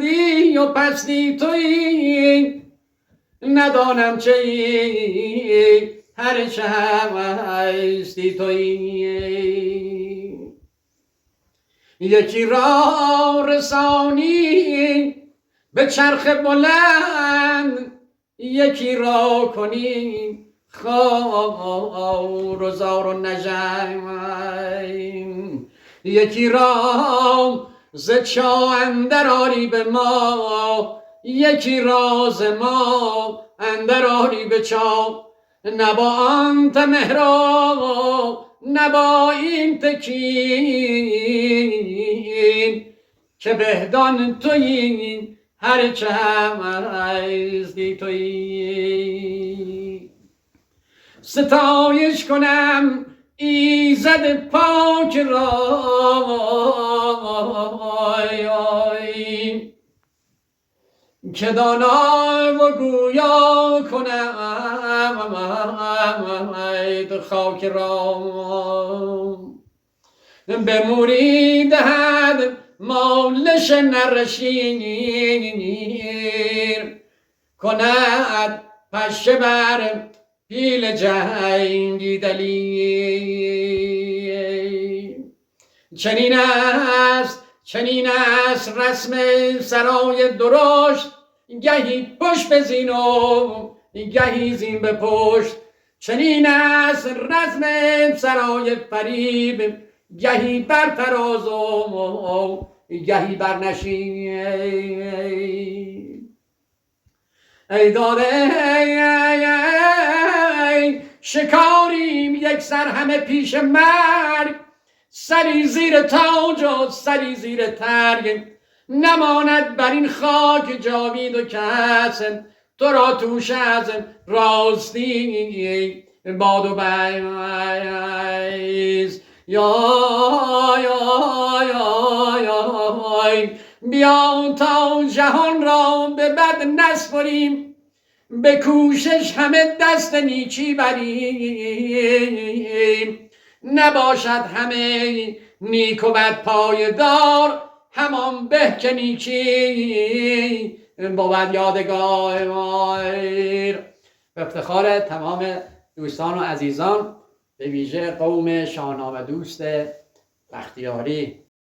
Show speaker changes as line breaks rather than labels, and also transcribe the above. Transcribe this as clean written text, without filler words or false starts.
بلندی و پستی تویی، ندانم چه ای هر چه هستی تویی. یکی را رسانی به چرخ بلند، یکی را کنی خار و زار و نژند، یکی را ز چاه اندر آری به ما، یکی را ز ما اندر آری به چاه. نه با آن مهرا نه با این تکین، که بهدان تویی هر چه هستی تویی. ستایش کنم ایزد پاک را، که دانا و گویا کنم خاک را. به موری دهد مالش نرشیر، کند پشه بر پیل جنگی دلیر. چنین است رسم سرای درشت، گهی پشت بزین و گهی زین به پشت. چنین است رسم سرای فریب، گهی بر تراز و گهی بر نشین. ای داده شکاریم یک سر همه پیش مرگ، سری زیر تاج و سری زیر ترگ. نماند بر این خاک جاوید و کس، تو را توش از راستی باد و بیز. یا بیا تا جهان را به بد نسپریم، به کوشش همه دست نیکی بریم. نباشد همه نیک و بد پایدار، همان به که نیکی بود یادگار. به افتخار تمام دوستان و عزیزان، به ویژه قوم شاهنامه دوست بختیاری،